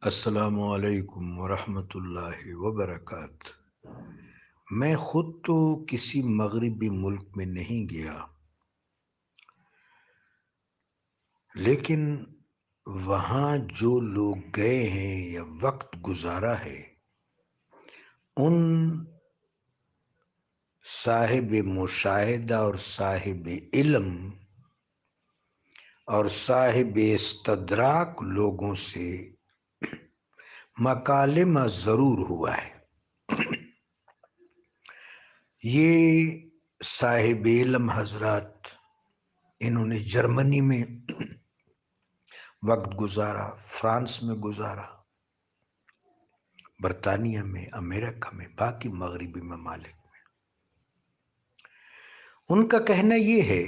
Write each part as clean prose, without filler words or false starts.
السلام علیکم ورحمۃ اللہ وبرکاتہ۔ میں خود تو کسی مغربی ملک میں نہیں گیا، لیکن وہاں جو لوگ گئے ہیں یا وقت گزارا ہے، ان صاحب مشاہدہ اور صاحب علم اور صاحب استدراک لوگوں سے مکالمہ ضرور ہوا ہے۔ یہ صاحب علم حضرات، انہوں نے جرمنی میں وقت گزارا، فرانس میں گزارا، برطانیہ میں، امریکہ میں، باقی مغربی ممالک میں۔ ان کا کہنا یہ ہے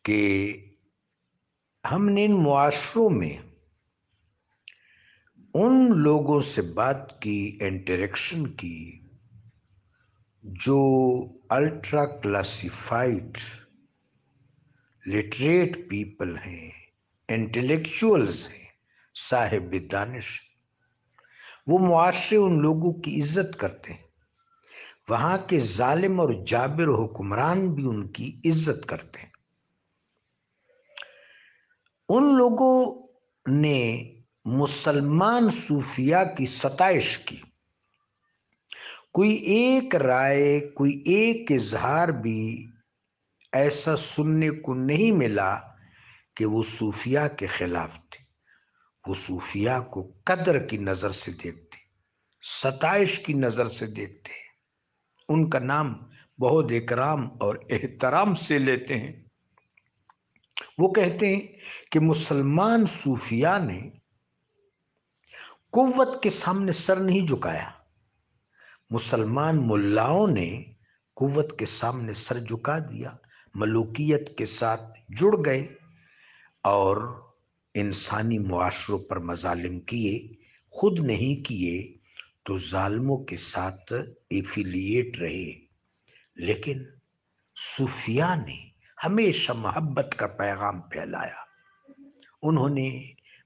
کہ ہم نے ان معاشروں میں ان لوگوں سے بات کی، انٹریکشن کی، جو الٹرا کلاسیفائڈ لٹریٹ پیپل ہیں، انٹلیکچوئلز ہیں، صاحب دانش۔ وہ معاشرے ان لوگوں کی عزت کرتے ہیں، وہاں کے ظالم اور جابر حکمران بھی ان کی عزت کرتے ہیں۔ ان لوگوں نے مسلمان صوفیاء کی ستائش کی، کوئی ایک رائے، کوئی ایک اظہار بھی ایسا سننے کو نہیں ملا کہ وہ صوفیاء کے خلاف تھے۔ وہ صوفیاء کو قدر کی نظر سے دیکھتے، ستائش کی نظر سے دیکھتے ہیں، ان کا نام بہت اکرام اور احترام سے لیتے ہیں۔ وہ کہتے ہیں کہ مسلمان صوفیاء نے قوت کے سامنے سر نہیں جھکایا، مسلمان ملاؤں نے قوت کے سامنے سر جھکا دیا، ملوکیت کے ساتھ جڑ گئے اور انسانی معاشروں پر مظالم کیے، خود نہیں کیے تو ظالموں کے ساتھ ایفیلیٹ رہے۔ لیکن صوفیاء نے ہمیشہ محبت کا پیغام پھیلایا، انہوں نے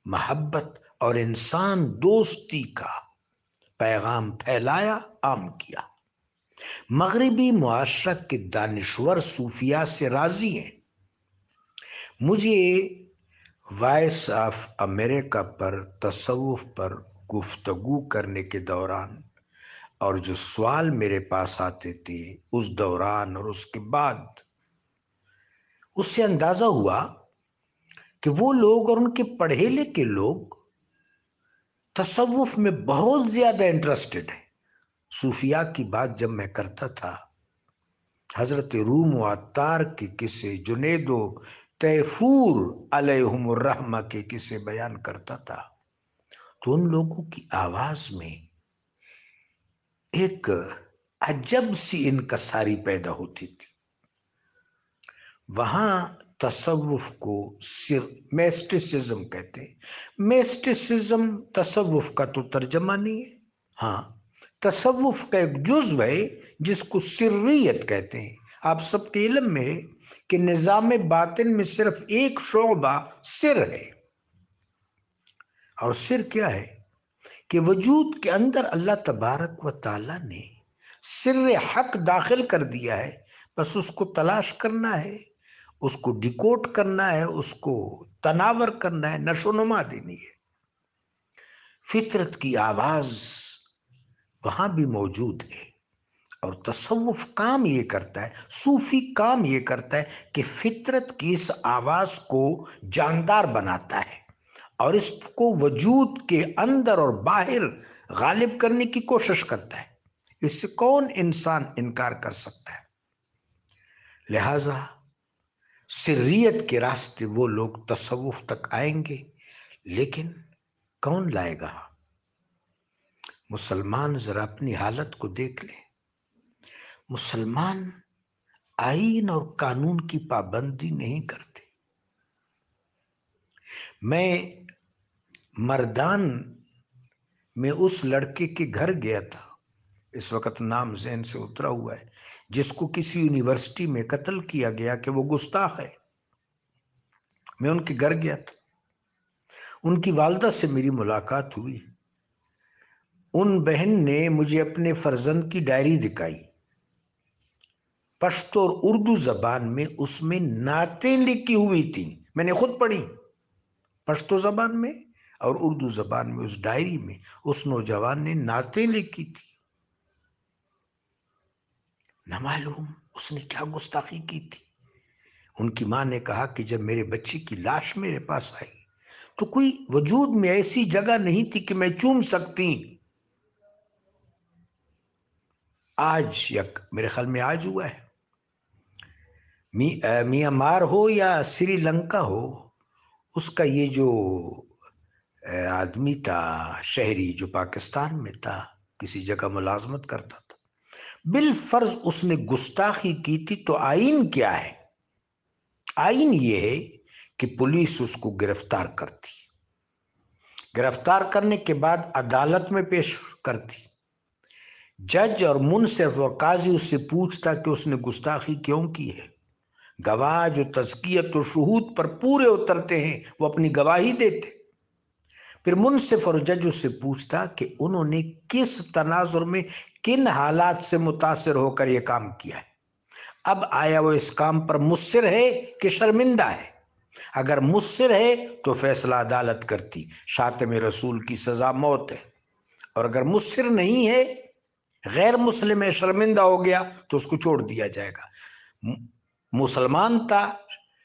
محبت اور انسان دوستی کا پیغام پھیلایا، عام کیا۔ مغربی معاشرہ کے دانشور صوفیاء سے راضی ہیں۔ مجھے وائس آف امریکہ پر تصوف پر گفتگو کرنے کے دوران اور جو سوال میرے پاس آتے تھے اس دوران اور اس کے بعد، اس سے اندازہ ہوا کہ وہ لوگ اور ان کے پڑھے لکھے لوگ تصوف میں بہت زیادہ انٹرسٹڈ ہیں۔ صوفیاء کی بات جب میں کرتا تھا، حضرت روم و عطار کے قصے، جنید و تیفور علیہم الرحمہ کے قصے بیان کرتا تھا، تو ان لوگوں کی آواز میں ایک عجب سی انکساری پیدا ہوتی تھی۔ وہاں تصوف کو میسٹسزم کہتے ہیں۔ میسٹسزم تصوف کا تو ترجمہ نہیں ہے، ہاں تصوف کا ایک جزو ہے جس کو سریت کہتے ہیں۔ آپ سب کے علم میں ہے کہ نظام باطن میں صرف ایک شعبہ سر ہے، اور سر کیا ہے کہ وجود کے اندر اللہ تبارک و تعالی نے سر حق داخل کر دیا ہے، بس اس کو تلاش کرنا ہے، اس کو ڈیکوڈ کرنا ہے، اس کو تناور کرنا ہے، نشو و نما دینی ہے۔ فطرت کی آواز وہاں بھی موجود ہے، اور تصوف کام یہ کرتا ہے، صوفی کام یہ کرتا ہے کہ فطرت کی اس آواز کو جاندار بناتا ہے اور اس کو وجود کے اندر اور باہر غالب کرنے کی کوشش کرتا ہے۔ اس سے کون انسان انکار کر سکتا ہے؟ لہذا سریت کے راستے وہ لوگ تصوف تک آئیں گے، لیکن کون لائے گا؟ مسلمان ذرا اپنی حالت کو دیکھ لیں۔ مسلمان آئین اور قانون کی پابندی نہیں کرتے۔ میں مردان میں اس لڑکے کے گھر گیا تھا، اس وقت نام ذہن سے اترا ہوا ہے، جس کو کسی یونیورسٹی میں قتل کیا گیا کہ وہ گستاخ ہے۔ میں ان کے گھر گیا تھا، ان کی والدہ سے میری ملاقات ہوئی. ان بہن نے مجھے اپنے فرزند کی ڈائری دکھائی. پشتو اور اردو زبان میں اس میں نعتیں لکھی ہوئی تھیں. میں نے خود پڑھی پشتو زبان میں اور اردو زبان میں. اس ڈائری میں اس نوجوان نے نعتیں لکھی تھی. نہ معلوم اس نے کیا گستاخی کی تھی. ان کی ماں نے کہا کہ جب میرے بچے کی لاش میرے پاس آئی تو کوئی وجود میں ایسی جگہ نہیں تھی کہ میں چوم سکتی. آج میرے خیال میں آج ہوا ہے. میانمار ہو یا سری لنکا ہو، اس کا یہ جو آدمی تھا شہری جو پاکستان میں تھا، کسی جگہ ملازمت کرتا تھا، بالفرض اس نے گستاخی کی تھی تو آئین کیا ہے؟ آئین یہ ہے کہ پولیس اس کو گرفتار کرتی، گرفتار کرنے کے بعد عدالت میں پیش کرتی. جج اور منصف اور قاضی اس سے پوچھتا کہ اس نے گستاخی کیوں کی ہے. گواہ جو تزکیت و شہود پر پورے اترتے ہیں وہ اپنی گواہی دیتے. پھر منصف اور جج اس سے پوچھتا کہ انہوں نے کس تناظر میں کن حالات سے متاثر ہو کر یہ کام کیا ہے. اب آیا وہ اس کام پر مصر ہے کہ شرمندہ ہے؟ اگر مصر ہے تو فیصلہ عدالت کرتی، شاتم رسول کی سزا موت ہے. اور اگر مصر نہیں ہے، غیر مسلم ہے، شرمندہ ہو گیا تو اس کو چھوڑ دیا جائے گا. مسلمان تھا،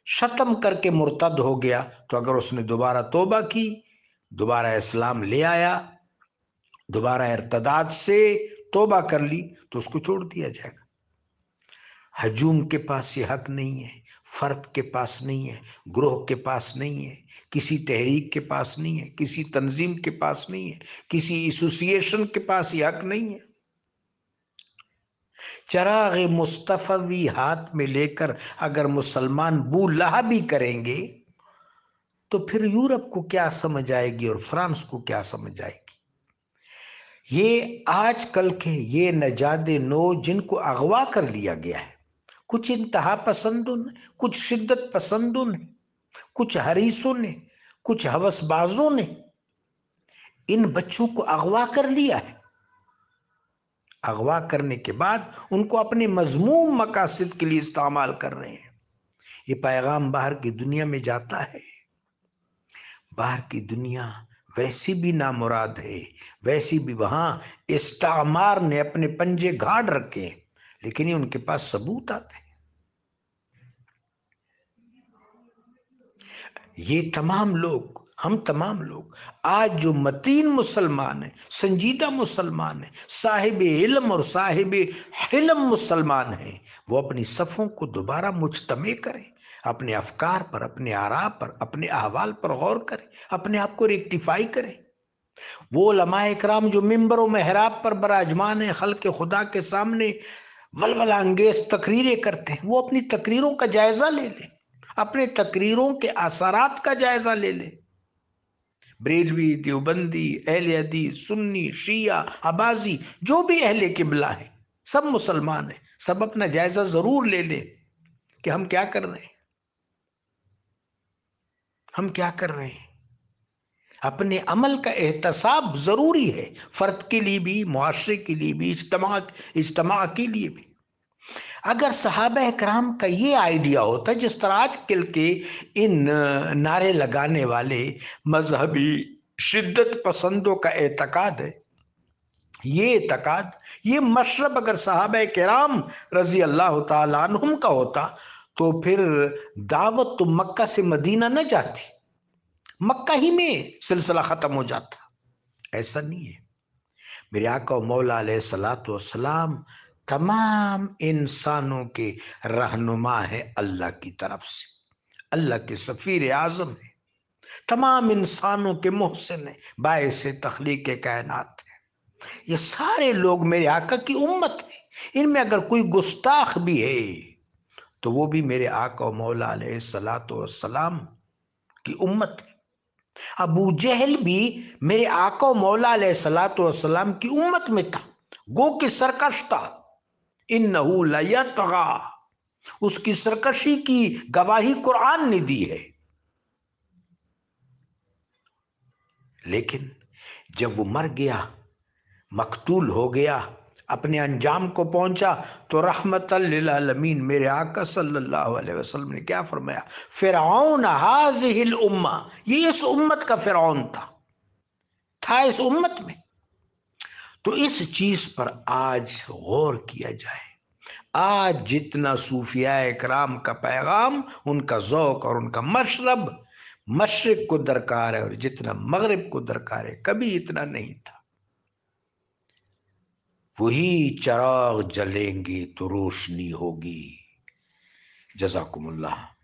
شتم کر کے مرتد ہو گیا تو اگر اس نے دوبارہ توبہ کی، دوبارہ اسلام لے آیا، دوبارہ ارتداد سے توبہ کر لی تو اس کو چھوڑ دیا جائے گا. ہجوم کے پاس یہ حق نہیں ہے، فرد کے پاس نہیں ہے، گروہ کے پاس نہیں ہے، کسی تحریک کے پاس نہیں ہے، کسی تنظیم کے پاس نہیں ہے، کسی ایسوسییشن کے پاس یہ حق نہیں ہے. چراغ مصطفی ہاتھ میں لے کر اگر مسلمان بو لہبی کریں گے تو پھر یورپ کو کیا سمجھ آئے گی اور فرانس کو کیا سمجھ آئے گی. یہ آج کل کے یہ نژاد نو جن کو اغوا کر لیا گیا ہے، کچھ انتہا پسندوں نے، کچھ شدت پسندوں نے، کچھ حریصوں نے، کچھ ہوس بازوں نے ان بچوں کو اغوا کر لیا ہے. اغوا کرنے کے بعد ان کو اپنے مذموم مقاصد کے لیے استعمال کر رہے ہیں. یہ پیغام باہر کی دنیا میں جاتا ہے. باہر کی دنیا ویسی بھی نامراد ہے، ویسی بھی وہاں استعمار نے اپنے پنجے گاڑ رکھے، لیکن یہ ان کے پاس ثبوت آتے ہیں. یہ تمام لوگ، ہم تمام لوگ آج جو متین مسلمان ہیں، سنجیدہ مسلمان ہیں، صاحب علم اور صاحب حلم مسلمان ہیں، وہ اپنی صفوں کو دوبارہ مجتمع کریں، اپنے افکار پر، اپنے آراء پر، اپنے احوال پر غور کریں، اپنے آپ کو ریکٹیفائی کریں. وہ علماء اکرام جو ممبر و محراب پر براجمان ہیں، خلق خدا کے سامنے ولولہ انگیز تقریریں کرتے ہیں، وہ اپنی تقریروں کا جائزہ لے لیں، اپنے تقریروں کے اثرات کا جائزہ لے لیں. بریلوی، دیوبندی، اہل حدیث، سنی، شیعہ، عباسی، جو بھی اہل قبلہ ہیں، سب مسلمان ہیں، سب اپنا جائزہ ضرور لے لیں کہ ہم کیا کر رہے ہیں، ہم کیا کر رہے ہیں. اپنے عمل کا احتساب ضروری ہے، فرد کے لیے بھی، معاشرے کے لیے بھی، اجتماع کے لیے بھی. اگر صحابہ اکرام کا یہ آئیڈیا ہوتا، جس طرح آج کل کے ان نعرے لگانے والے مذہبی شدت پسندوں کا اعتقاد ہے، یہ اعتقاد، یہ مشرب اگر صحابہ کرام رضی اللہ تعالیٰ عنہم کا ہوتا تو پھر دعوت تو مکہ سے مدینہ نہ جاتی، مکہ ہی میں سلسلہ ختم ہو جاتا. ایسا نہیں ہے. میرے آقا و مولا علیہ الصلوۃ والسلام تمام انسانوں کے رہنما ہے اللہ کی طرف سے، اللہ کے سفیر اعظم ہے، تمام انسانوں کے محسن ہے، باعث تخلیق کائنات ہے. یہ سارے لوگ میرے آقا کی امت ہیں. ان میں اگر کوئی گستاخ بھی ہے تو وہ بھی میرے آقا و مولا علیہ الصلوۃ والسلام کی امت ہے. ابو جہل بھی میرے آقا و مولا علیہ الصلوۃ والسلام کی امت میں تھا، گو کہ سرکش تھا. انہو لیطغی، اس کی سرکشی کی گواہی قرآن نے دی ہے. لیکن جب وہ مر گیا، مقتول ہو گیا، اپنے انجام کو پہنچا، تو رحمت للعالمین میرے آقا صلی اللہ علیہ وسلم نے کیا فرمایا؟ فرعون ہذہ الامہ، یہ اس امت کا فرعون تھا اس امت میں۔ تو اس چیز پر آج غور کیا جائے۔ آج جتنا صوفیاء کرام کا پیغام، ان کا ذوق اور ان کا مشرب مشرق کو درکار ہے، اور جتنا مغرب کو درکار ہے، کبھی اتنا نہیں تھا۔ وہی چراغ جلیں گے تو روشنی ہوگی۔ جزاکم اللہ۔